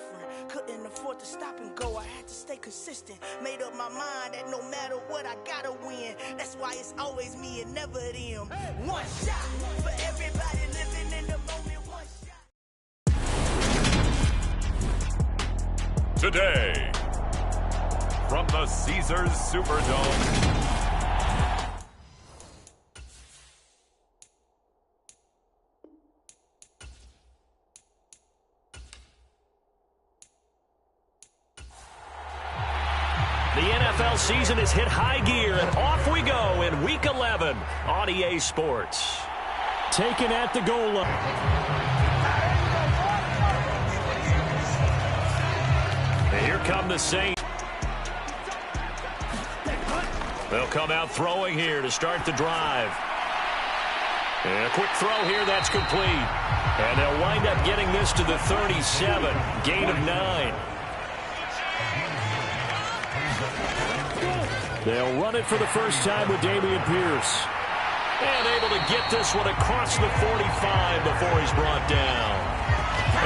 different. Couldn't afford to stop and go, I had to stay consistent. Made up my mind that no matter what, I gotta win. That's why it's always me and never them. One shot for everybody living in the moment. One shot. Today, from the Caesars Superdome. The NFL season has hit high gear, and off we go in Week 11 on EA Sports. Taken at the goal line. And here come the Saints. They'll come out throwing here to start the drive. And a quick throw here, that's complete. And they'll wind up getting this to the 37, gain of 9. They'll run it for the first time with Dameon Pierce. And able to get this one across the 45 before he's brought down.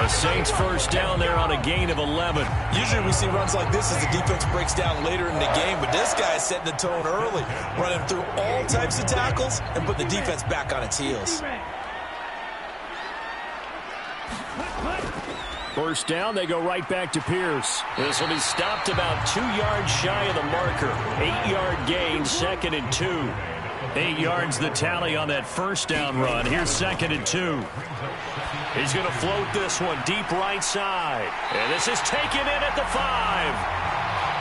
The Saints first down there on a gain of 11. Usually we see runs like this as the defense breaks down later in the game, but this guy is setting the tone early, running through all types of tackles and putting the defense back on its heels. First down, they go right back to Pierce. This will be stopped about 2 yards shy of the marker. 8-yard gain, 2nd and 2. 8 yards the tally on that first down run. Here's 2nd and 2. He's going to float this one deep right side. And this is taken in at the 5.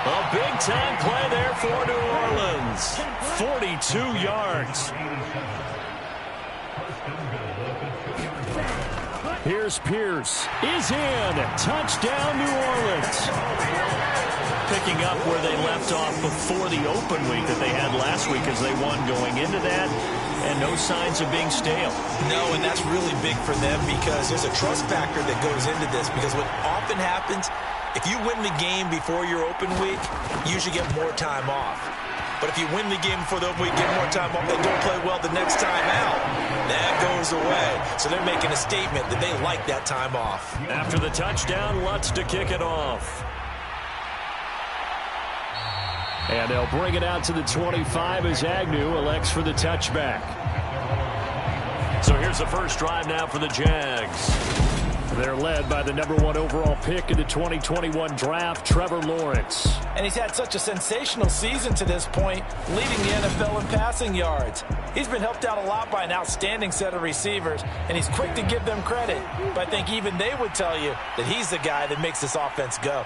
A big-time play there for New Orleans. 42 yards. Here's Pierce. Is in. Touchdown, New Orleans. Picking up where they left off before the open week that they had last week as they won going into that. And no signs of being stale. No, and that's really big for them because there's a trust factor that goes into this. Because what often happens, if you win the game before your open week, you usually get more time off. But if you win the game before the open week, get more time off, and don't play well the next time out, that goes away. So they're making a statement that they like that time off. After the touchdown, Lutz to kick it off. And they'll bring it out to the 25 as Agnew elects for the touchback. So here's the first drive now for the Jags. They're led by the #1 overall pick in the 2021 draft, Trevor Lawrence. And he's had such a sensational season to this point, leading the NFL in passing yards. He's been helped out a lot by an outstanding set of receivers, and he's quick to give them credit. But I think even they would tell you that he's the guy that makes this offense go.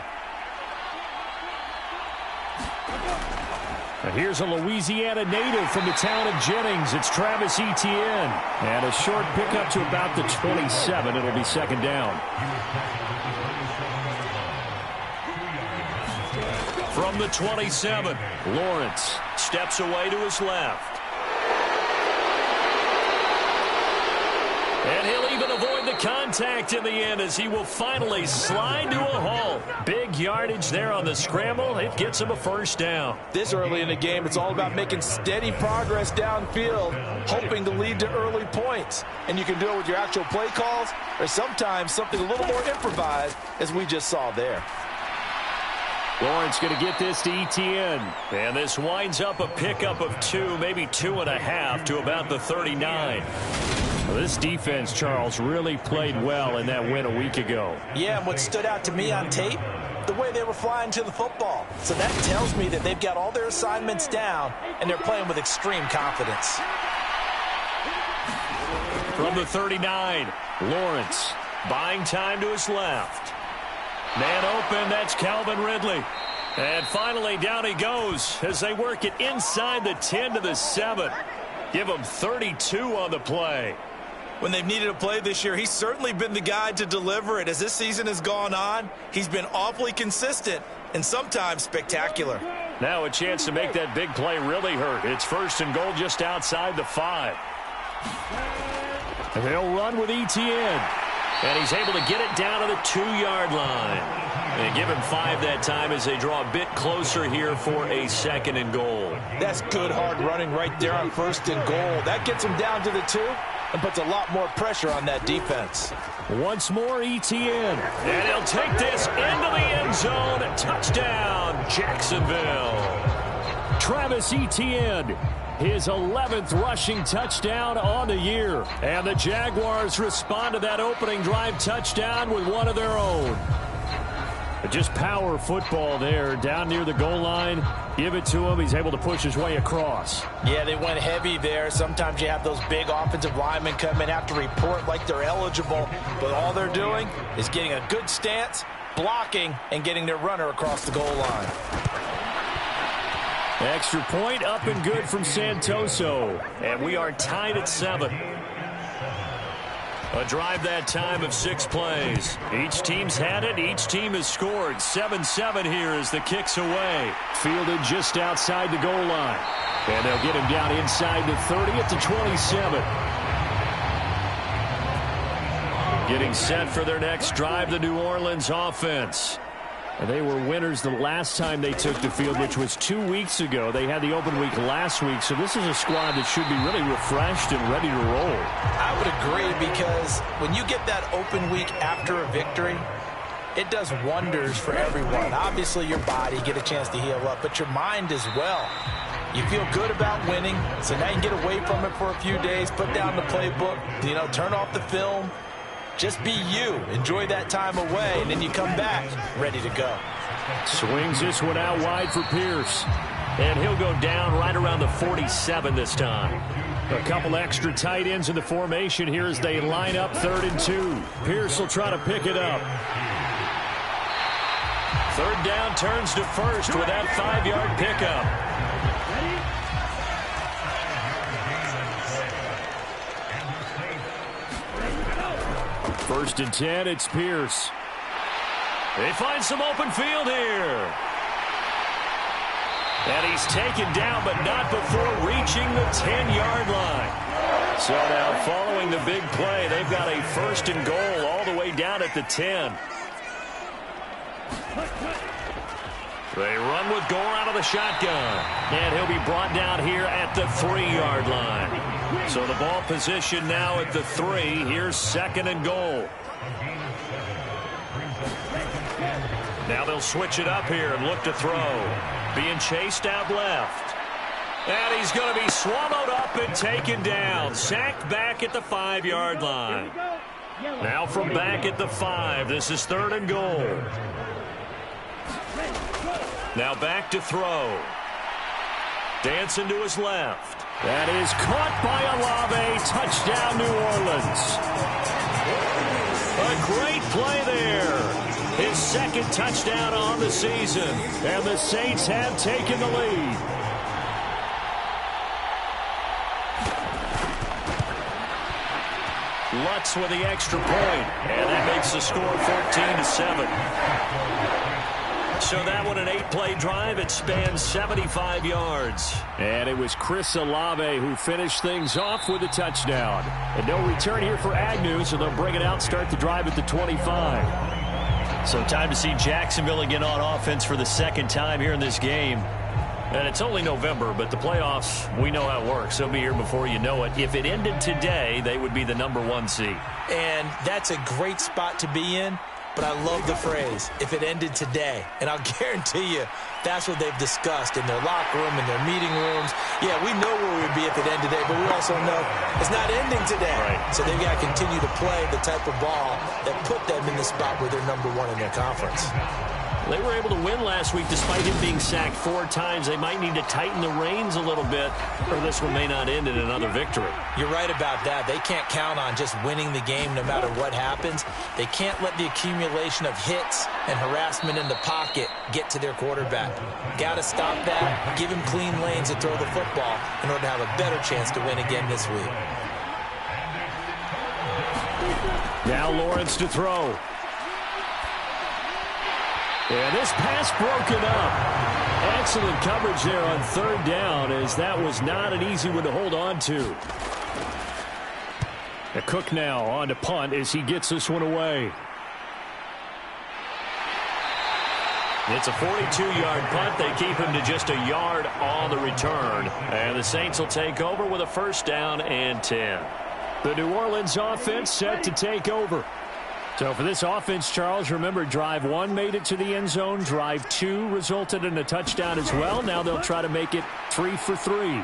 And here's a Louisiana native from the town of Jennings. It's Travis Etienne. And a short pickup to about the 27. It'll be 2nd down. From the 27, Lawrence steps away to his left. And he'll even avoid the contact in the end as he will finally slide to a halt. Big yardage there on the scramble. It gets him a first down. This early in the game, it's all about making steady progress downfield, hoping to lead to early points. And you can do it with your actual play calls or sometimes something a little more improvised, as we just saw there. Lawrence going to get this to Etienne. And this winds up a pickup of 2, maybe 2.5 to about the 39. Well, this defense, Charles, really played well in that win a week ago. Yeah, and what stood out to me on tape, the way they were flying to the football. So that tells me that they've got all their assignments down, and they're playing with extreme confidence. From the 39, Lawrence buying time to his left. Man open, that's Calvin Ridley. And finally, down he goes as they work it inside the 10 to the 7. Give him 32 on the play. When they've needed a play this year, he's certainly been the guy to deliver it. As this season has gone on, he's been awfully consistent and sometimes spectacular. Now a chance to make that big play really hurt. It's 1st and goal just outside the 5. And they'll run with Etienne. And he's able to get it down to the 2-yard line. And give him 5 that time as they draw a bit closer here for a 2nd and goal. That's good hard running right there on 1st and goal. That gets him down to the 2. and puts a lot more pressure on that defense. Once more, Etienne. And he'll take this into the end zone. Touchdown, Jacksonville. Travis Etienne, his 11th rushing touchdown on the year. And the Jaguars respond to that opening drive touchdown with one of their own. Just power football there down near the goal line. Give it to him. He's able to push his way across. Yeah, they went heavy there. Sometimes you have those big offensive linemen come in, have to report like they're eligible. But all they're doing is getting a good stance, blocking, and getting their runner across the goal line. Extra point up and good from Santoso. And we are tied at 7. A drive that time of 6 plays. Each team's had it. Each team has scored. 7-7 here as the kick's away. Fielded just outside the goal line. And they'll get him down inside the 30 at the 27. Getting set for their next drive, the New Orleans offense. And they were winners the last time they took the field, which was 2 weeks ago. They had the open week last week, so this is a squad that should be really refreshed and ready to roll. I would agree, because when you get that open week after a victory, it does wonders for everyone. Obviously, your body, get a chance to heal up, but your mind as well. You feel good about winning, so now you can get away from it for a few days, put down the playbook, turn off the film. Just be you. Enjoy that time away, and then you come back ready to go. Swings this one out wide for Pierce. And he'll go down right around the 47 this time. A couple extra tight ends in the formation here as they line up 3rd and 2. Pierce will try to pick it up. 3rd down turns to 1st with that 5-yard pickup. First and 10, it's Pierce. They find some open field here. And he's taken down, but not before reaching the 10-yard line. So now following the big play, they've got a 1st and goal all the way down at the 10. They run with Gore out of the shotgun. And he'll be brought down here at the 3-yard line. So the ball position now at the 3. Here's 2nd and goal. Now they'll switch it up here and look to throw. Being chased out left. And he's going to be swallowed up and taken down. Sacked back at the 5-yard line. Now from back at the 5. This is 3rd and goal. Now back to throw. Dancing to his left. That is caught by Olave. Touchdown, New Orleans. A great play there. His 2nd touchdown on the season. And the Saints have taken the lead. Lutz with the extra point. And that makes the score 14-7. So that one, an 8-play drive. It spans 75 yards. And it was Chris Olave who finished things off with a touchdown. And no return here for Agnew, so they'll bring it out, start the drive at the 25. So time to see Jacksonville again on offense for the 2nd time here in this game. And it's only November, but the playoffs, we know how it works. They'll be here before you know it. If it ended today, they would be the number 1 seed. And that's a great spot to be in. But I love the phrase, if it ended today. And I'll guarantee you, that's what they've discussed in their locker room, in their meeting rooms. Yeah, we know where we would be if it ended today, but we also know it's not ending today. Right. So they've got to continue to play the type of ball that put them in the spot where they're number 1 in their conference. They were able to win last week despite him being sacked 4 times. They might need to tighten the reins a little bit, or this one may not end in another victory. You're right about that. They can't count on just winning the game no matter what happens. They can't let the accumulation of hits and harassment in the pocket get to their quarterback. Got to stop that, give him clean lanes to throw the football in order to have a better chance to win again this week. Now Lawrence to throw. And this pass broken up. Excellent coverage there on 3rd down, as that was not an easy one to hold on to. A Cook now on to punt as he gets this one away. It's a 42-yard punt. They keep him to just a yard on the return. And the Saints will take over with a 1st down and 10. The New Orleans offense set to take over. So for this offense, Charles, remember, drive 1 made it to the end zone. Drive 2 resulted in a touchdown as well. Now they'll try to make it 3 for 3.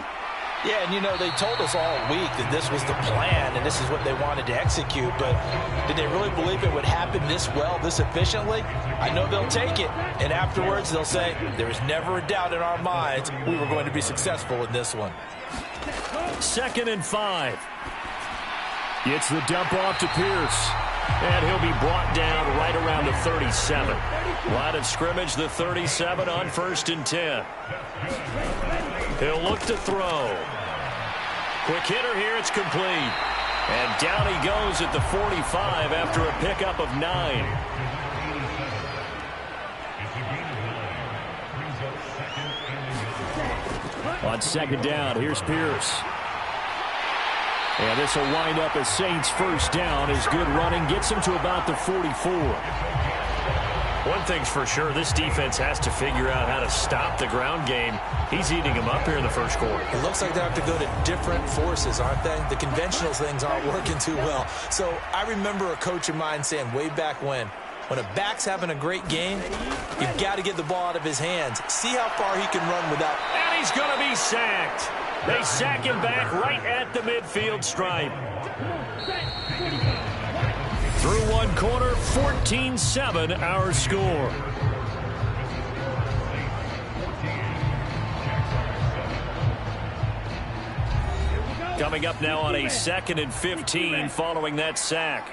Yeah, and, you know, they told us all week that this was the plan and this is what they wanted to execute. But did they really believe it would happen this well, this efficiently? I know they'll take it. And afterwards, they'll say, there was never a doubt in our minds we were going to be successful in this one. 2nd and 5. Gets the dump off to Pierce. And he'll be brought down right around the 37. Line of scrimmage, the 37 on 1st and 10. He'll look to throw. Quick hitter here, it's complete. And down he goes at the 45 after a pickup of 9. On 2nd down, here's Pierce. And this will wind up as Saints' first down. His good running gets him to about the 44. One thing's for sure, this defense has to figure out how to stop the ground game. He's eating them up here in the first quarter. It looks like they have to go to different forces, aren't they? The conventional things aren't working too well. So I remember a coach of mine saying way back when a back's having a great game, you've got to get the ball out of his hands. See how far he can run without. And he's going to be sacked. They sack him back right at the midfield stripe. Through one quarter, 14-7 our score. Coming up now on a 2nd and 15 following that sack.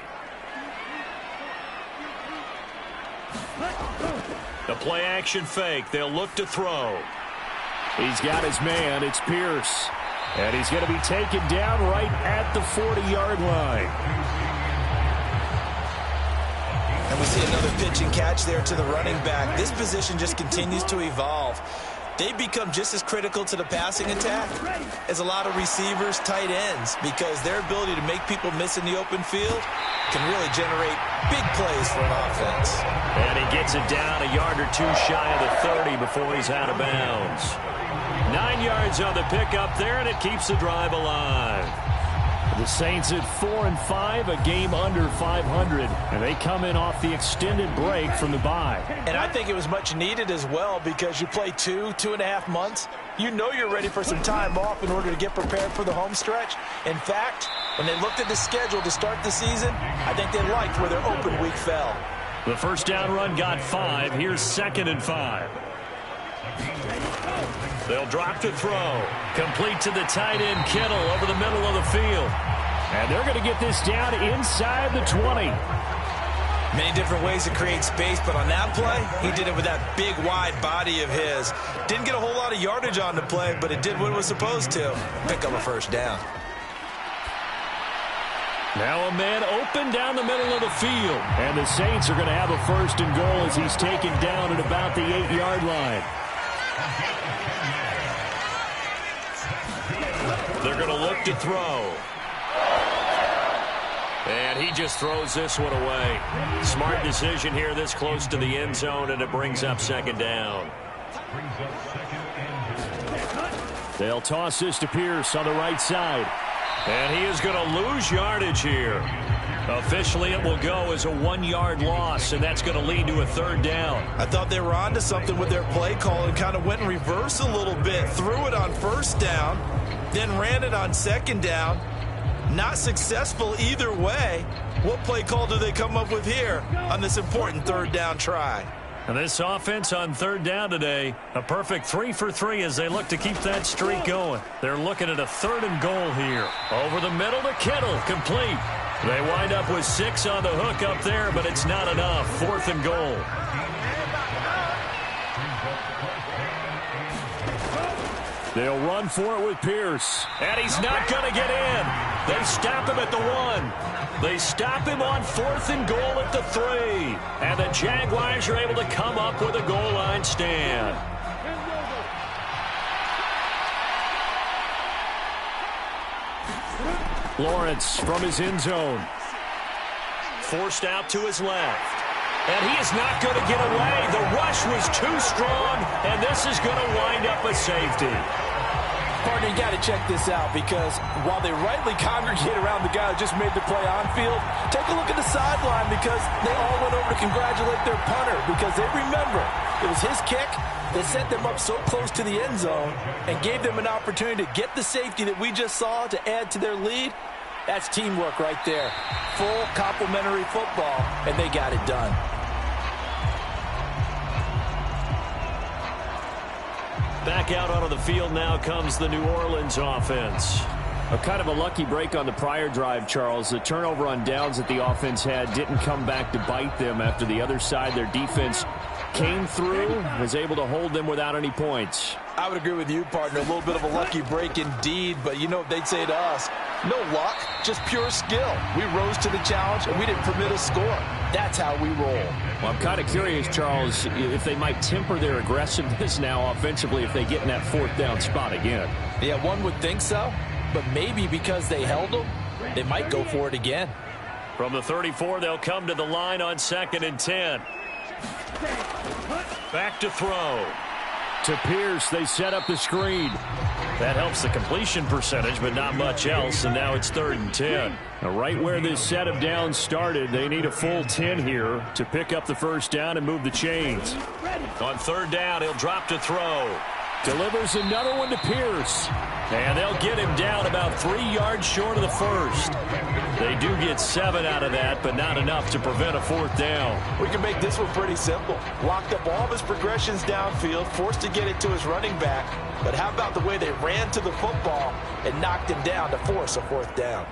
The play action fake. They'll look to throw. He's got his man. It's Pierce. And he's going to be taken down right at the 40-yard line. And we see another pitch and catch there to the running back. This position just continues to evolve. They become just as critical to the passing attack as a lot of receivers, tight ends, because their ability to make people miss in the open field can really generate big plays for an offense. And he gets it down a yard or two shy of the 30 before he's out of bounds. 9 yards on the pickup there, and it keeps the drive alive. The Saints at 4-5, a game under 500, and they come in off the extended break from the bye. And I think it was much needed as well, because you play 2.5 months. You know you're ready for some time off in order to get prepared for the home stretch. In fact, when they looked at the schedule to start the season, I think they liked where their open week fell. The first down run got 5. Here's 2nd and 5. They'll drop to throw. Complete to the tight end, Kittle, over the middle of the field. And they're going to get this down inside the 20. Many different ways to create space, but on that play, he did it with that big, wide body of his. Didn't get a whole lot of yardage on the play, but it did what it was supposed to. Pick up a first down. Now a man open down the middle of the field. And the Saints are going to have a 1st and goal as he's taken down at about the 8-yard line. They're going to look to throw. And he just throws this one away. Smart decision here this close to the end zone, and it brings up 2nd down. They'll toss this to Pierce on the right side. And he is going to lose yardage here. Officially, it will go as a 1-yard loss, and that's going to lead to a 3rd down. I thought they were onto something with their play call and kind of went in reverse a little bit. Threw it on 1st down, then ran it on 2nd down. Not successful either way. What play call do they come up with here on this important 3rd down try? And this offense on 3rd down today, a perfect 3 for 3 as they look to keep that streak going. They're looking at a 3rd and goal here. Over the middle to Kittle, complete. They wind up with 6 on the hook up there, but it's not enough. 4th and goal. They'll run for it with Pierce. And he's not going to get in. They stop him at the 1. They stop him on 4th and goal at the 3. And the Jaguars are able to come up with a goal line stand. Lawrence from his end zone. Forced out to his left. And he is not going to get away. The rush was too strong, and this is going to wind up a safety. Partner, you got to check this out, because while they rightly congregate around the guy who just made the play on field, take a look at the sideline, because they all went over to congratulate their punter, because they remember it was his kick that set them up so close to the end zone and gave them an opportunity to get the safety that we just saw to add to their lead. That's teamwork right there. Full complementary football, and they got it done. Back out onto the field now comes the New Orleans offense. A kind of a lucky break on the prior drive, Charles. The turnover on downs that the offense had didn't come back to bite them after the other side. Their defense came through, was able to hold them without any points. I would agree with you, partner. A little bit of a lucky break indeed, but you know what they'd say to us? No luck, just pure skill. We rose to the challenge, and we didn't permit a score. That's how we roll. Well, I'm kind of curious, Charles, if they might temper their aggressiveness now offensively if they get in that fourth down spot again. Yeah, one would think so, but maybe because they held them, they might go for it again. From the 34, they'll come to the line on 2nd and 10. Back to throw. To Pierce, they set up the screen. That helps the completion percentage, but not much else, and now it's 3rd and 10. Now, right where this set of downs started, they need a full 10 here to pick up the first down and move the chains. On 3rd down, he'll drop to throw. Delivers another one to Pierce. And they'll get him down about 3 yards short of the first. They do get 7 out of that, but not enough to prevent a 4th down. We can make this one pretty simple. Locked up all of his progressions downfield, forced to get it to his running back. But how about the way they ran to the football and knocked him down to force a 4th down?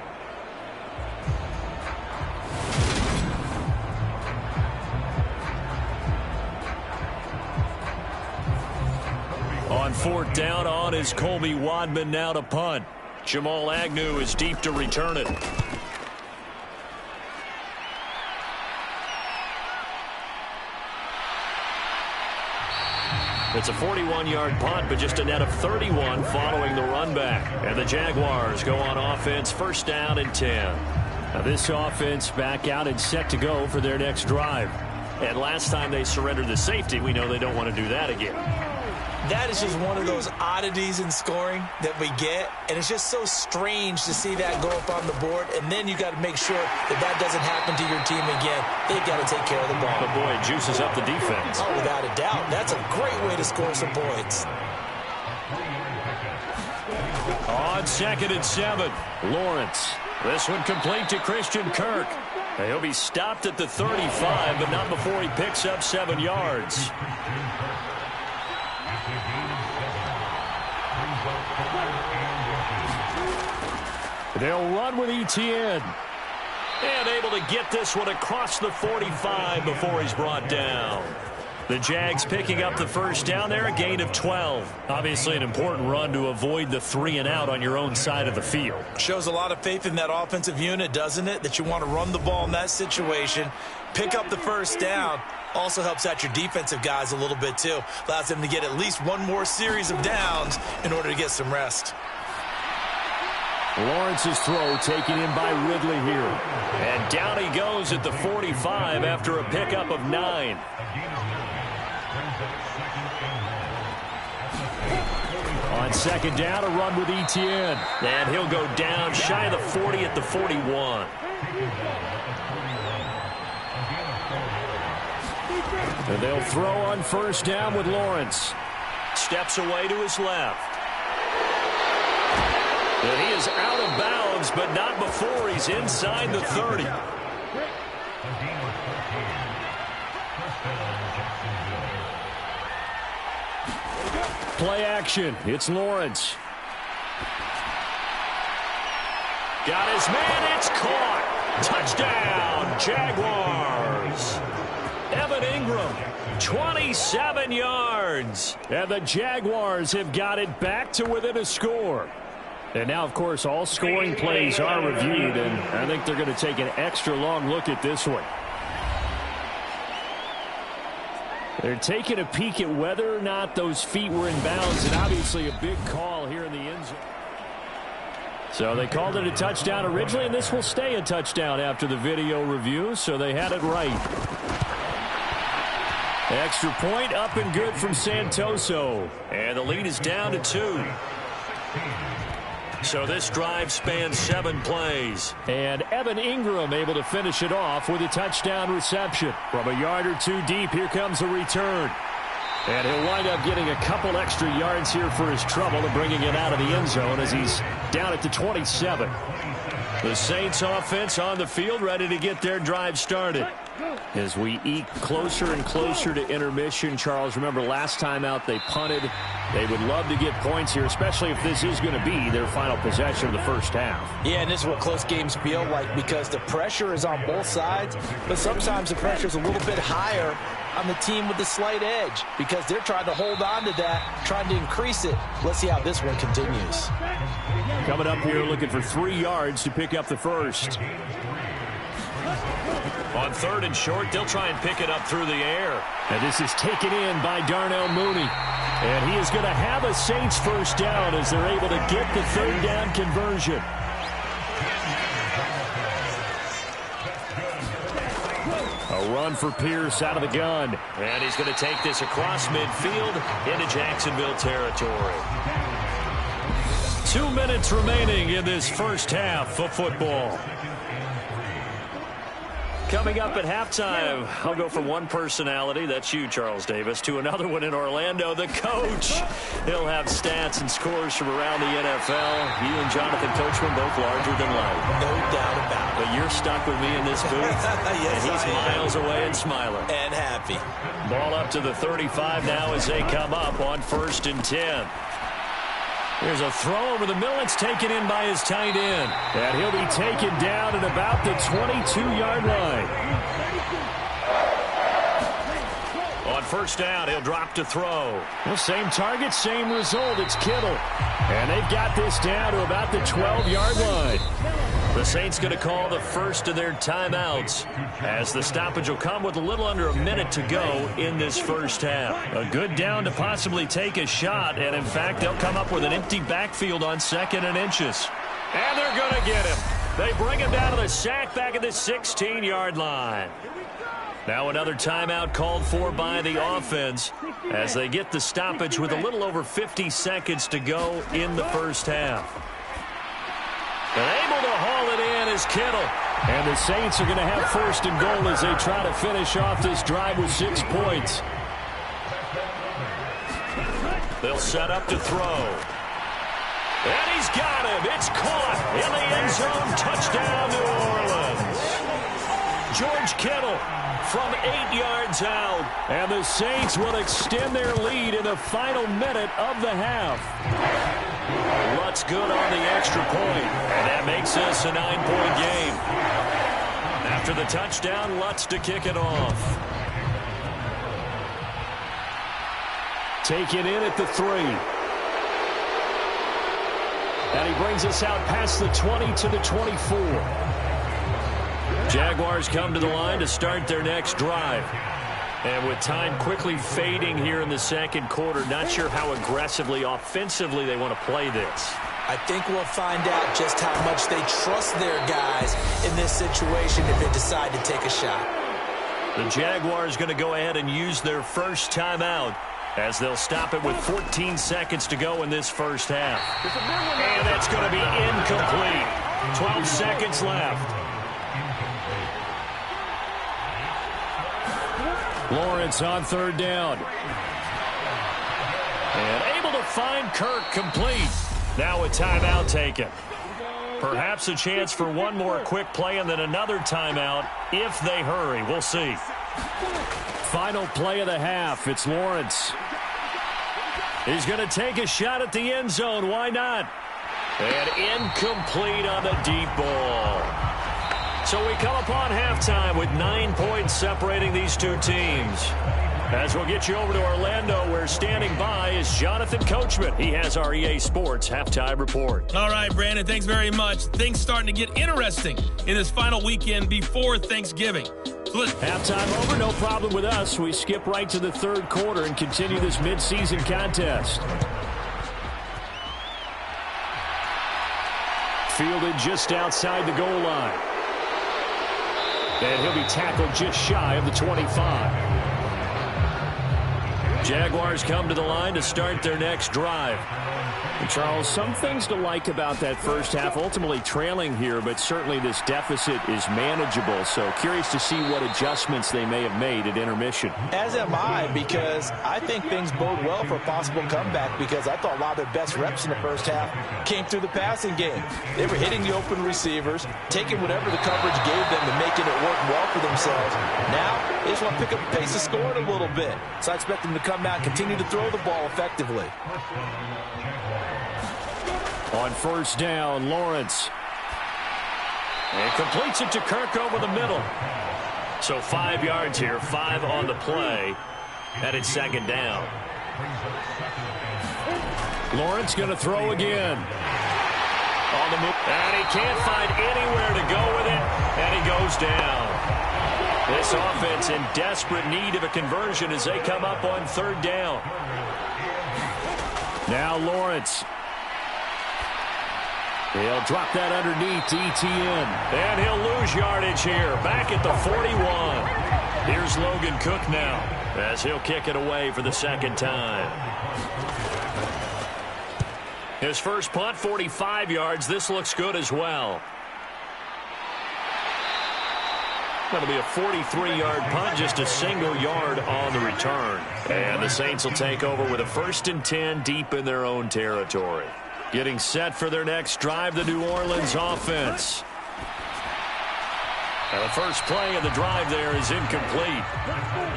On 4th down, on is Colby Wadman now to punt. Jamal Agnew is deep to return it. It's a 41-yard punt, but just a net of 31 following the run back. And the Jaguars go on offense, 1st down and 10. Now this offense back out and set to go for their next drive. And last time they surrendered the safety, we know they don't want to do that again. That is just one of those oddities in scoring that we get, and it's just so strange to see that go up on the board, and then you got to make sure that that doesn't happen to your team again. They've got to take care of the ball. But boy, it juices up the defense. Oh, without a doubt. That's a great way to score some points. On 2nd and 7, Lawrence. This one complete to Christian Kirk. He'll be stopped at the 35, but not before he picks up 7 yards. They'll run with Etienne. And able to get this one across the 45 before he's brought down. The Jags picking up the first down there, a gain of 12. Obviously an important run to avoid the 3 and out on your own side of the field. Shows a lot of faith in that offensive unit, doesn't it? That you want to run the ball in that situation. Pick up the first down. Also helps out your defensive guys a little bit too. Allows them to get at least one more series of downs in order to get some rest. Lawrence's throw taken in by Ridley here. And down he goes at the 45 after a pickup of 9. On 2nd down, a run with Etienne. And he'll go down shy of the 40 at the 41. And they'll throw on 1st down with Lawrence. Steps away to his left. And he is out of bounds, but not before he's inside the 30. Play action. It's Lawrence. Got his man. It's caught. Touchdown, Jaguars. Evan Ingram, 27 yards. And the Jaguars have got it back to within a score. And now, of course, all scoring plays are reviewed, and I think they're going to take an extra long look at this one. They're taking a peek at whether or not those feet were in bounds, and obviously a big call here in the end zone. So they called it a touchdown originally, and this will stay a touchdown after the video review, so they had it right. Extra point up and good from Santoso. And the lead is down to 2. So this drive spans 7 plays. And Evan Ingram able to finish it off with a touchdown reception. From a yard or two deep, here comes a return. And he'll wind up getting a couple extra yards here for his trouble and bringing it out of the end zone as he's down at the 27. The Saints offense on the field ready to get their drive started. As we eke closer and closer to intermission, Charles, remember last time out they punted. They would love to get points here, especially if this is going to be their final possession of the first half. Yeah, and this is what close games feel like because the pressure is on both sides, but sometimes the pressure is a little bit higher on the team with the slight edge because they're trying to hold on to that, trying to increase it. Let's see how this one continues. Coming up here looking for 3 yards to pick up the first. On 3rd and short, they'll try and pick it up through the air. And this is taken in by Darnell Mooney. And he is going to have a Saints first down as they're able to get the 3rd down conversion. A run for Pierce out of the gun. And he's going to take this across midfield into Jacksonville territory. 2 minutes remaining in this first half of football. Coming up at halftime, I'll go from one personality, that's you, Charles Davis, to another one in Orlando, the coach. He'll have stats and scores from around the NFL. You and Jonathan Coachman both larger than life. No doubt about it. But you're stuck with me in this booth. Yes, and he's miles away and smiling. And happy. Ball up to the 35 now as they come up on 1st and 10. There's a throw over the middle. It's taken in by his tight end. And he'll be taken down at about the 22-yard line. On 1st down, he'll drop to throw. Well, same target, same result. It's Kittle. And they've got this down to about the 12-yard line. The Saints going to call the first of their timeouts as the stoppage will come with a little under a minute to go in this first half. A good down to possibly take a shot, and in fact, they'll come up with an empty backfield on 2nd and inches. And they're going to get him. They bring him down to the sack back at the 16-yard line. Now another timeout called for by the offense as they get the stoppage with a little over 50 seconds to go in the first half. And able to haul it in is Kittle. And the Saints are going to have 1st and goal as they try to finish off this drive with 6 points. They'll set up to throw. And he's got him. It's caught in the end zone. Touchdown, New Orleans. George Kittle from 8 yards out. And the Saints will extend their lead in the final minute of the half. Lutz good on the extra point, and that makes this a 9-point game. After the touchdown, Lutz to kick it off. Taken in at the 3. And he brings us out past the 20 to the 24. Jaguars come to the line to start their next drive. And with time quickly fading here in the 2nd quarter, not sure how aggressively, offensively they want to play this. I think we'll find out just how much they trust their guys in this situation if they decide to take a shot. The Jaguars going to go ahead and use their first timeout as they'll stop it with 14 seconds to go in this first half. And that's going to be incomplete. 12 seconds left. Lawrence on 3rd down. And able to find Kirk complete. Now a timeout taken. Perhaps a chance for one more quick play and then another timeout if they hurry. We'll see. Final play of the half. It's Lawrence. He's going to take a shot at the end zone. Why not? And incomplete on the deep ball. So we come upon halftime with 9 points separating these two teams. As we'll get you over to Orlando, where standing by is Jonathan Coachman. He has our EA Sports halftime report. All right, Brandon, thanks very much. Things starting to get interesting in this final weekend before Thanksgiving. So halftime over, no problem with us. We skip right to the 3rd quarter and continue this midseason contest. Fielded just outside the goal line. And he'll be tackled just shy of the 25. Jaguars come to the line to start their next drive. And Charles, some things to like about that first half. Ultimately trailing here, but certainly this deficit is manageable. So curious to see what adjustments they may have made at intermission. As am I, because I think things bode well for a possible comeback, because I thought a lot of their best reps in the first half came through the passing game. They were hitting the open receivers, taking whatever the coverage gave them and making it work well for themselves. Now, they just want to pick up the pace of scoring a little bit. So I expect them to come out and continue to throw the ball effectively. On first down, Lawrence. And completes it to Kirk over the middle. So 5 yards here, 5 on the play. And it's second down. Lawrence going to throw again. On the move. And he can't find anywhere to go with it. And he goes down. This offense in desperate need of a conversion as they come up on third down. Now Lawrence. He'll drop that underneath to ETN. And he'll lose yardage here. Back at the 41. Here's Logan Cook now as he'll kick it away for the second time. His first punt, 45 yards. This looks good as well. That'll be a 43-yard punt, just a single yard on the return. And the Saints will take over with a 1st and 10 deep in their own territory. Getting set for their next drive, the New Orleans offense. And the first play of the drive there is incomplete.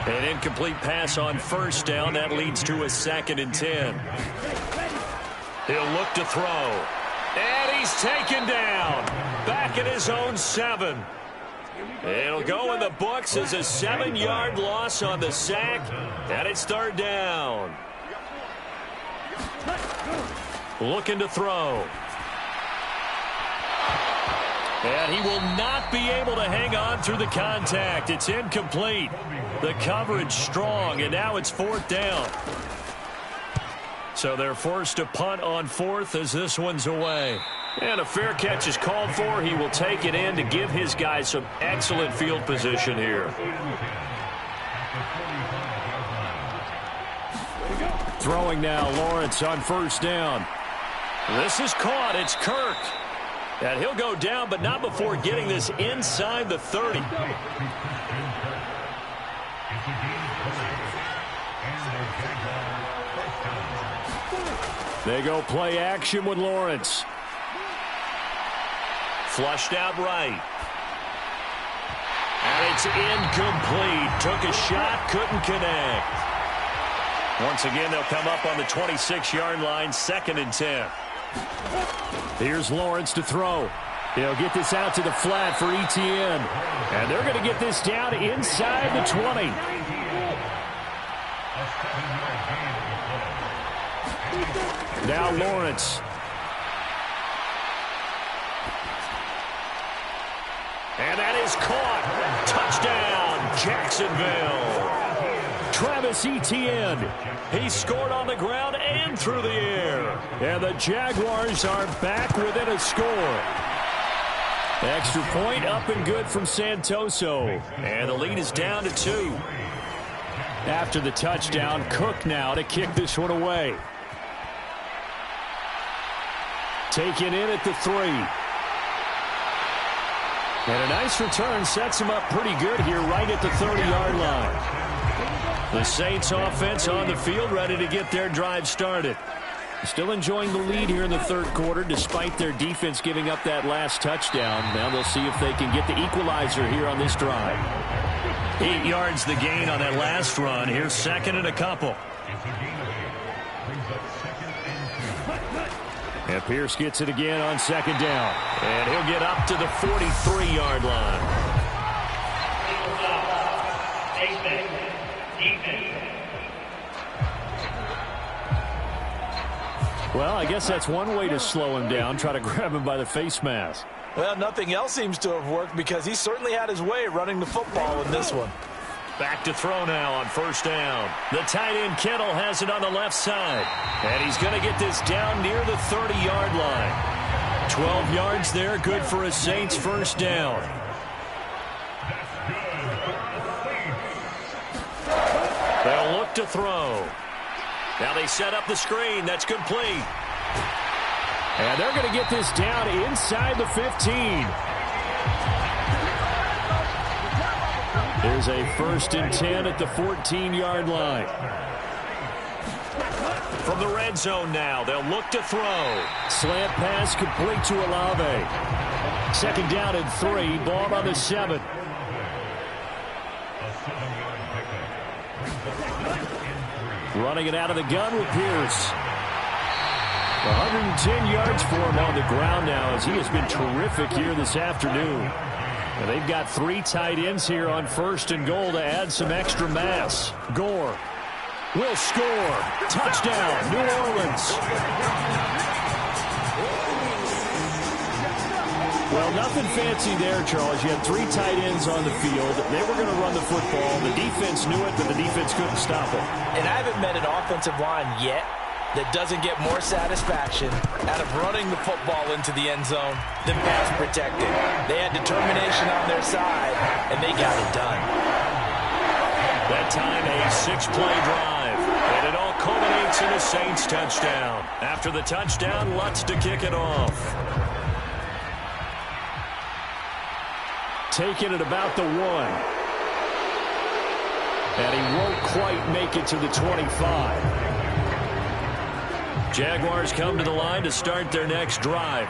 An incomplete pass on first down. That leads to a 2nd and 10. He'll look to throw. And he's taken down. Back at his own 7. It'll go in the books as a 7-yard loss on the sack. And it's third down. Looking to throw. And he will not be able to hang on through the contact. It's incomplete. The coverage strong, and now it's 4th down. So they're forced to punt on 4th as this one's away. And a fair catch is called for. He will take it in to give his guys some excellent field position here. Throwing now, Lawrence on first down. This is caught. It's Kirk. And he'll go down, but not before getting this inside the 30. They go play action with Lawrence. Flushed out right. And it's incomplete. Took a shot, couldn't connect. Once again, they'll come up on the 26-yard line, 2nd and 10. Here's Lawrence to throw. He'll get this out to the flat for ETN. And they're going to get this down inside the 20. Now Lawrence. And that is caught. Touchdown, Jacksonville. Travis Etienne. He scored on the ground and through the air. And the Jaguars are back within a score. Extra point up and good from Santoso. And the lead is down to 2. After the touchdown, Cook now to kick this one away. Taken in at the 3. And a nice return sets him up pretty good here right at the 30-yard line. The Saints offense on the field ready to get their drive started. Still enjoying the lead here in the third quarter despite their defense giving up that last touchdown. Now they'll see if they can get the equalizer here on this drive. 8 yards the gain on that last run. Here's 2nd and a couple. And Pierce gets it again on 2nd down. And he'll get up to the 43-yard line. Well, I guess that's one way to slow him down, try to grab him by the face mask. Well, nothing else seems to have worked because he certainly had his way running the football in this one. Back to throw now on first down. The tight end Kittle has it on the left side. And he's going to get this down near the 30-yard line. 12 yards there, good for a Saints first down. They'll look look to throw. Now they set up the screen. That's complete. And they're going to get this down inside the 15. There's a 1st and 10 at the 14-yard line. From the red zone now, they'll look to throw. Slant pass complete to Olave. 2nd down and 3, ball on the 7. Running it out of the gun with Pierce. 110 yards for him on the ground now as he has been terrific here this afternoon. And they've got 3 tight ends here on 1st and goal to add some extra mass. Gore will score. Touchdown, New Orleans. Well, nothing fancy there, Charles. You had 3 tight ends on the field. They were going to run the football. The defense knew it, but the defense couldn't stop it. And I haven't met an offensive line yet that doesn't get more satisfaction out of running the football into the end zone than pass protecting. They had determination on their side, and they got it done. That time, a 6-play drive. And it all culminates in a Saints touchdown. After the touchdown, Lutz to kick it off. Taking it about the 1. And he won't quite make it to the 25. Jaguars come to the line to start their next drive.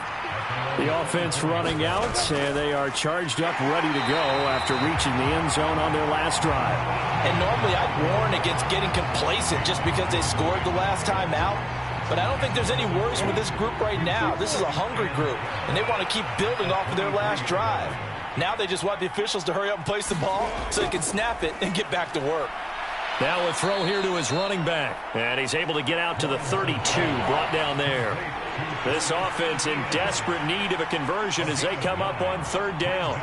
The offense running out, and they are charged up, ready to go after reaching the end zone on their last drive. And normally I'd warn against getting complacent just because they scored the last time out. But I don't think there's any worries with this group right now. This is a hungry group, and they want to keep building off of their last drive. Now they just want the officials to hurry up and place the ball so they can snap it and get back to work. Now a throw here to his running back. And he's able to get out to the 32, brought down there. This offense in desperate need of a conversion as they come up on 3rd down.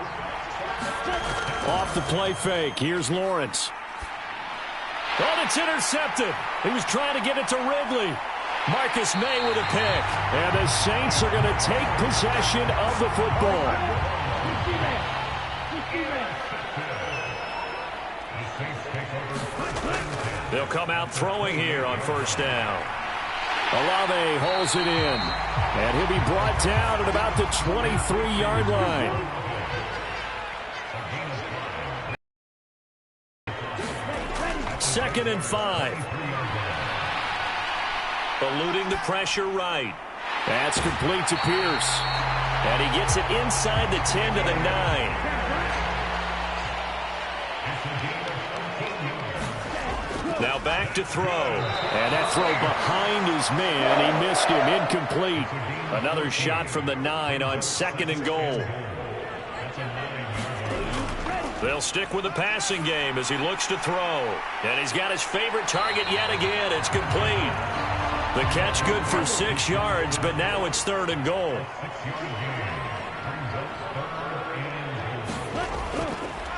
Off the play fake. Here's Lawrence. Oh, it's intercepted. He was trying to get it to Ridley. Marcus May with a pick. And the Saints are going to take possession of the football. They'll come out throwing here on 1st down. Olave holds it in. And he'll be brought down at about the 23-yard line. Second and 5. Eluding the pressure right. That's complete to Pierce. And he gets it inside the 10 to the 9. Now back to throw. And that throw behind his man. He missed him. Incomplete. Another shot from the 9 on 2nd and goal. They'll stick with the passing game as he looks to throw. And he's got his favorite target yet again. It's complete. The catch good for 6 yards, but now it's 3rd and goal.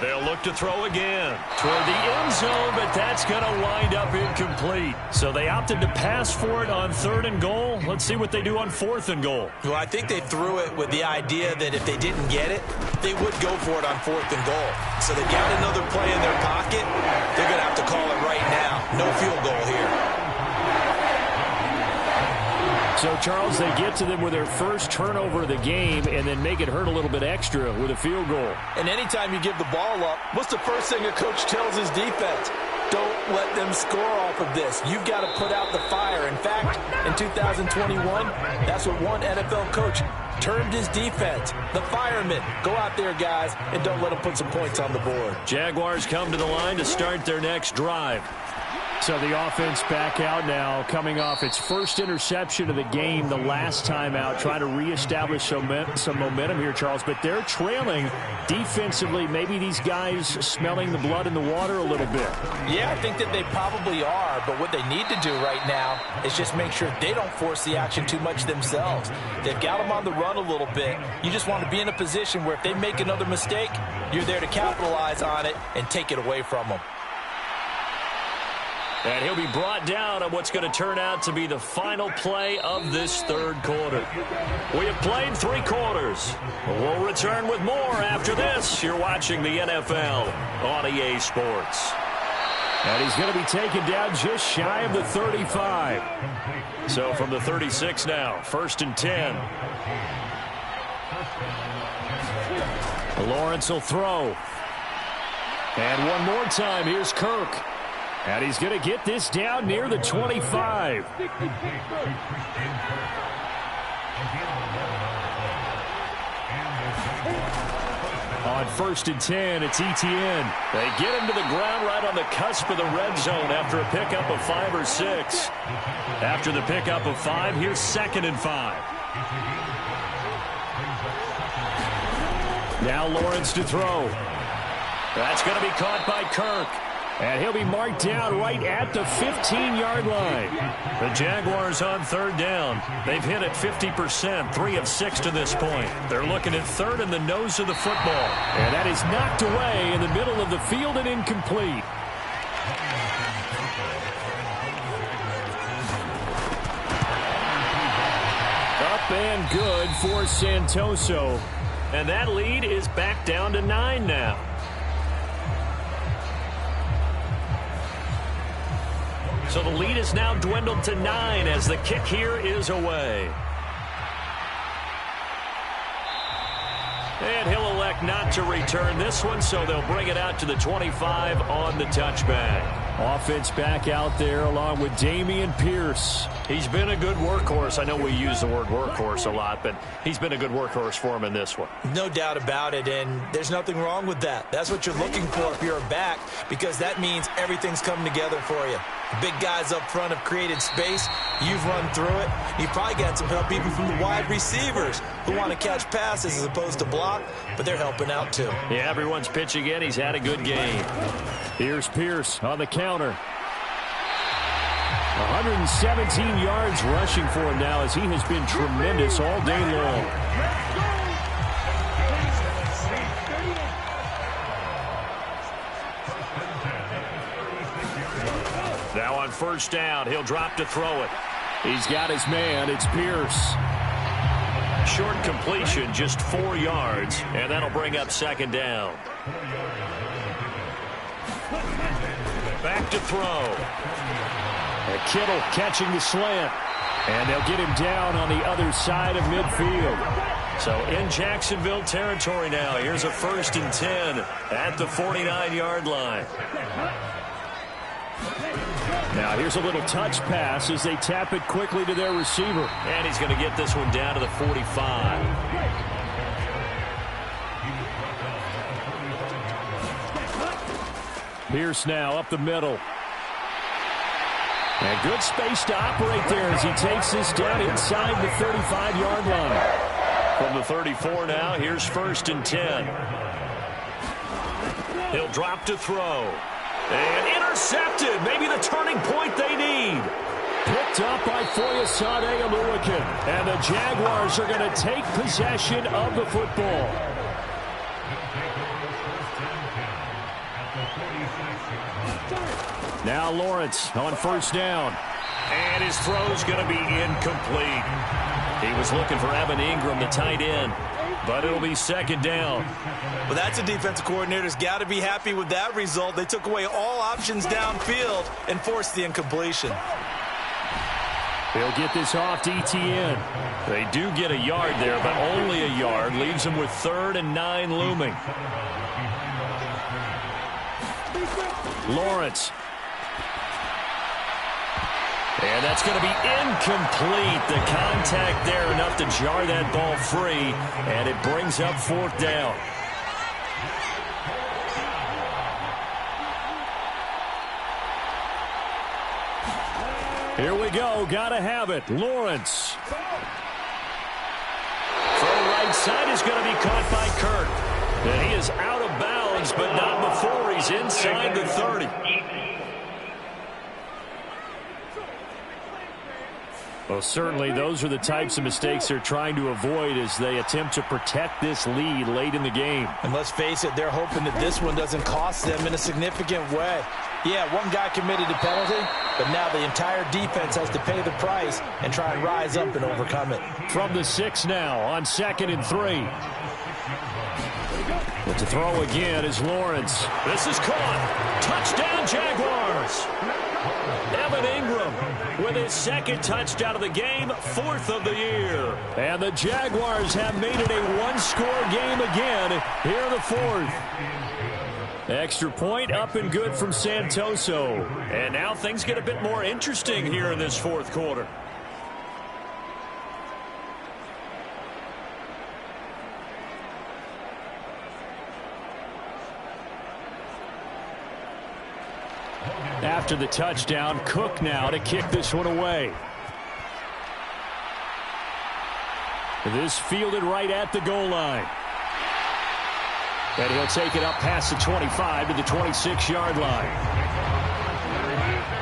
They'll look to throw again toward the end zone, but that's going to wind up incomplete. So they opted to pass for it on 3rd and goal. Let's see what they do on 4th and goal. Well, I think they threw it with the idea that if they didn't get it, they would go for it on 4th and goal. So they got another play in their pocket. They're going to have to call it right now. No field goal here. So, Charles, they get to them with their first turnover of the game and then make it hurt a little bit extra with a field goal. And anytime you give the ball up, what's the first thing a coach tells his defense? Don't let them score off of this. You've got to put out the fire. In fact, in 2021, that's what one NFL coach termed his defense. The firemen. Go out there, guys, and don't let them put some points on the board. Jaguars come to the line to start their next drive. So the offense back out now, coming off its first interception of the game the last time out, trying to reestablish some momentum here, Charles. But they're trailing defensively. Maybe these guys smelling the blood in the water a little bit. Yeah, I think that they probably are. But what they need to do right now is just make sure they don't force the action too much themselves. They've got them on the run a little bit. You just want to be in a position where if they make another mistake, you're there to capitalize on it and take it away from them. And he'll be brought down on what's going to turn out to be the final play of this 3rd quarter. We have played 3 quarters. We'll return with more after this. You're watching the NFL on EA Sports. And he's going to be taken down just shy of the 35. So from the 36 now, 1st and 10. Lawrence will throw. And one more time, here's Kirk. And he's going to get this down near the 25. On 1st and 10, it's Etienne. They get him to the ground right on the cusp of the red zone after a pickup of 5 or 6. After the pickup of 5, here's 2nd and 5. Now Lawrence to throw. That's going to be caught by Kirk. And he'll be marked down right at the 15-yard line. The Jaguars on 3rd down. They've hit it 50%, 3 of 6 to this point. They're looking at 3rd in the nose of the football. And that is knocked away in the middle of the field and incomplete. Up and good for Santoso. And that lead is back down to 9 now. So the lead is now dwindled to 9 as the kick here is away. And he'll elect not to return this one, so they'll bring it out to the 25 on the touchback. Offense back out there along with Dameon Pierce. He's been a good workhorse. I know we use the word workhorse a lot, but he's been a good workhorse for him in this one. No doubt about it, and there's nothing wrong with that. That's what you're looking for if you're a back, because that means everything's coming together for you. The big guys up front have created space. You've run through it. You've probably got some help even from the wide receivers who want to catch passes as opposed to block, but they're helping out too. Yeah, everyone's pitching in. He's had a good game. Here's Pierce on the counter. 117 yards rushing for him now as he has been tremendous all day long. Now on 1st down, he'll drop to throw it. He's got his man. It's Pierce. Short completion, just 4 yards, and that'll bring up 2nd down. Back to throw. And Kittle catching the slant. And they'll get him down on the other side of midfield. So in Jacksonville territory now. Here's a 1st and 10 at the 49-yard line. Now here's a little touch pass as they tap it quickly to their receiver. And he's going to get this one down to the 45. Pierce now up the middle. And good space to operate there as he takes this down inside the 35-yard line. From the 34 now, here's 1st and 10. He'll drop to throw. And intercepted. Maybe the turning point they need. Picked up by Foyesade Oluwakin. And the Jaguars are going to take possession of the football. Now Lawrence on 1st down. And his throw's going to be incomplete. He was looking for Evan Ingram, the tight end. But it'll be 2nd down. Well, that's a defensive coordinator's got to be happy with that result. They took away all options downfield and forced the incompletion. They'll get this off to Etienne. They do get a yard there, but only a yard. Leaves them with 3rd and 9 looming. Lawrence. And that's going to be incomplete. The contact there enough to jar that ball free, and it brings up 4th down. Here we go. Gotta have it. Lawrence. Throw right side is going to be caught by Kirk. And he is out of bounds, but not before he's inside the 30. Well, certainly those are the types of mistakes they're trying to avoid as they attempt to protect this lead late in the game. And let's face it, they're hoping that this one doesn't cost them in a significant way. Yeah, one guy committed a penalty, but now the entire defense has to pay the price and try and rise up and overcome it. From the 6 now on 2nd and 3. But to throw again is Lawrence. This is caught. Touchdown, Jaguars. Jaguars. Evan Ingram with his second touchdown of the game, 4th of the year. And the Jaguars have made it a one-score game again here in the 4th. Extra point up and good from Santoso. And now things get a bit more interesting here in this 4th quarter. After the touchdown, Cook now to kick this one away. This fielded right at the goal line. And he'll take it up past the 25 to the 26-yard line.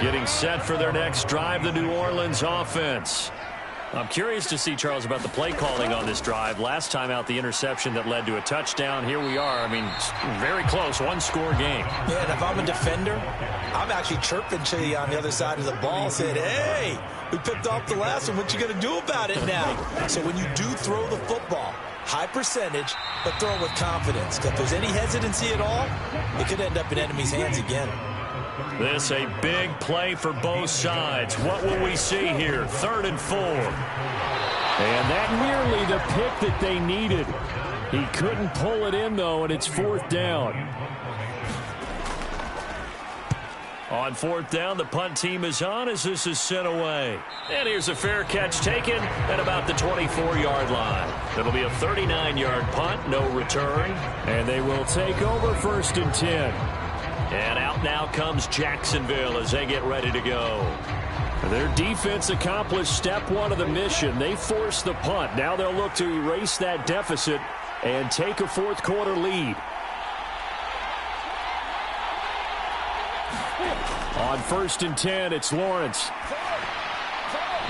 Getting set for their next drive, the New Orleans offense. I'm curious to see, Charles, about the play calling on this drive. Last time out, the interception that led to a touchdown. Here we are. I mean, very close, one-score game. Yeah, and if I'm a defender, I'm actually chirping to you on the other side of the ball, saying, hey, we picked off the last one. What you going to do about it now? So when you do throw the football, high percentage, but throw it with confidence. If there's any hesitancy at all, it could end up in enemy's hands again. This a big play for both sides. What will we see here? 3rd and 4. And that nearly the pick that they needed. He couldn't pull it in, though, and it's 4th down. On 4th down, the punt team is on as this is sent away. And here's a fair catch taken at about the 24-yard line. It'll be a 39-yard punt, no return. And they will take over 1st and 10. And out now comes Jacksonville as they get ready to go. Their defense accomplished step 1 of the mission. They forced the punt. Now they'll look to erase that deficit and take a 4th quarter lead. On 1st and 10, it's Lawrence.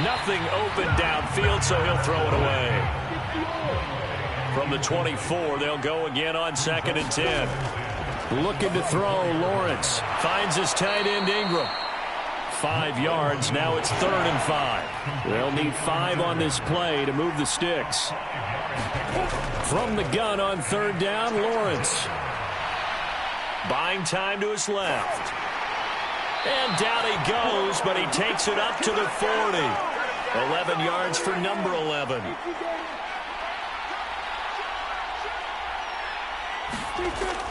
Nothing open downfield, so he'll throw it away. From the 24, they'll go again on 2nd and 10. Looking to throw, Lawrence. Finds his tight end, Ingram. 5 yards, now it's 3rd and 5. They'll need 5 on this play to move the sticks. From the gun on 3rd down, Lawrence. Buying time to his left. And down he goes, but he takes it up to the 40. 11 yards for number 11.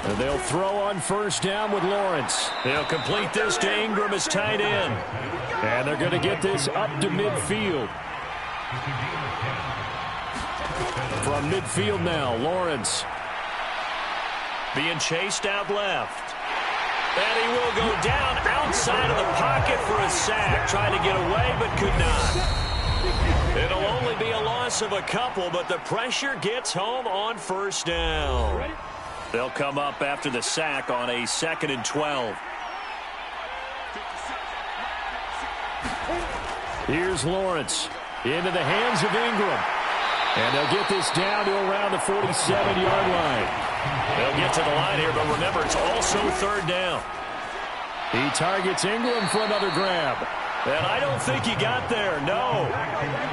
And they'll throw on 1st down with Lawrence. They'll complete this to Ingram as tight end. And they're going to get this up to midfield. From midfield now, Lawrence. Being chased out left. And he will go down outside of the pocket for a sack. Trying to get away, but could not. It'll only be a loss of a couple, but the pressure gets home on 1st down. They'll come up after the sack on a 2nd and 12. Here's Lawrence into the hands of Ingram. And they'll get this down to around the 47-yard line. They'll get to the line here, but remember, it's also 3rd down. He targets Ingram for another grab. And I don't think he got there, no.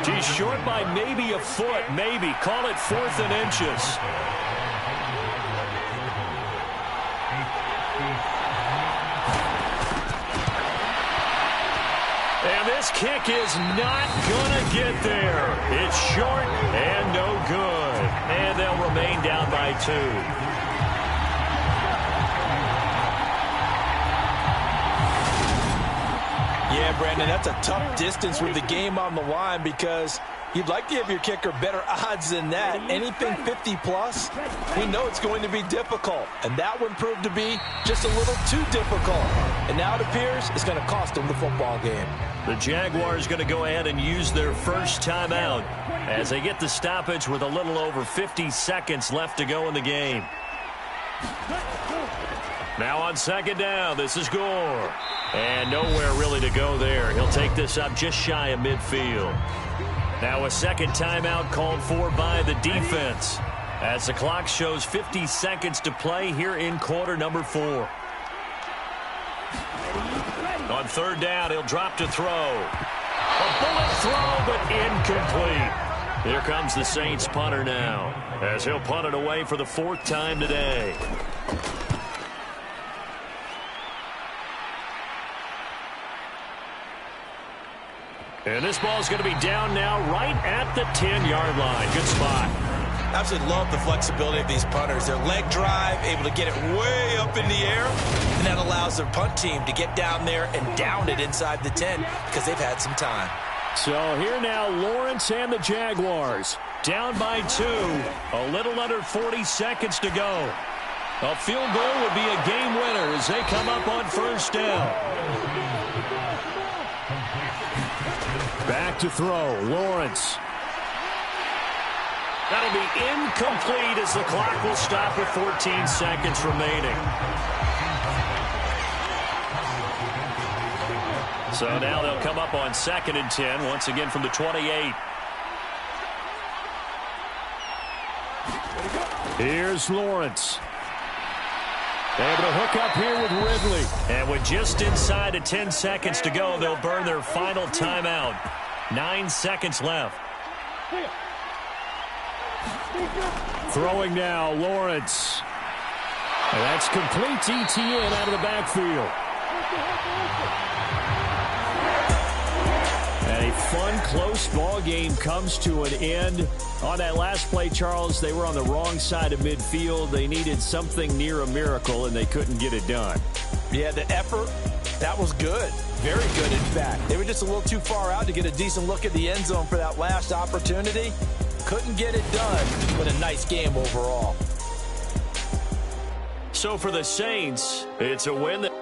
He's short by maybe a foot, maybe. Call it 4th and inches. And this kick is not going to get there. It's short and no good. And they'll remain down by 2. Yeah, Brandon, that's a tough distance with the game on the line because you'd like to give your kicker better odds than that. Anything 50-plus, we know it's going to be difficult. And that one proved to be just a little too difficult. And now it appears it's going to cost them the football game. The Jaguars going to go ahead and use their first timeout as they get the stoppage with a little over 50 seconds left to go in the game. Now on 2nd down, this is Gore. And nowhere really to go there. He'll take this up just shy of midfield. Now a 2nd timeout called for by the defense as the clock shows 50 seconds to play here in quarter number 4. On 3rd down, he'll drop to throw. A bullet throw, but incomplete. Here comes the Saints punter now as he'll punt it away for the 4th time today. And this ball's going to be down now right at the 10-yard line. Good spot. Absolutely love the flexibility of these punters. Their leg drive, able to get it way up in the air, and that allows their punt team to get down there and down it inside the 10 because they've had some time. So here now, Lawrence and the Jaguars down by 2. A little under 40 seconds to go. A field goal would be a game winner as they come up on first down. Back to throw, Lawrence. That'll be incomplete as the clock will stop with 14 seconds remaining. So now they'll come up on 2nd and 10, once again from the 28. Here's Lawrence. Able to hook up here with Ridley. And with just inside of 10 seconds to go, they'll burn their final timeout. 9 seconds left. Throwing now, Lawrence. And that's complete to ETN out of the backfield. And a fun, close ball game comes to an end. On that last play, Charles, they were on the wrong side of midfield. They needed something near a miracle, and they couldn't get it done. Yeah, the effort, that was good. Very good, in fact. They were just a little too far out to get a decent look at the end zone for that last opportunity. Couldn't get it done, but a nice game overall. So for the Saints, it's a win that...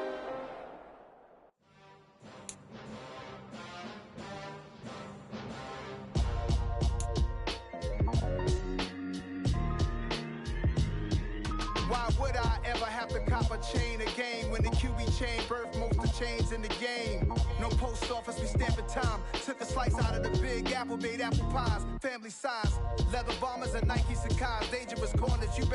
Why would I ever have to cop a chain again when the QB chain birthed most of chains in the game? No post office, we stamping time. Took a slice out of the big apple, made apple pies, family size. Leather bombers and Nike Sacai's, dangerous corners, you bet.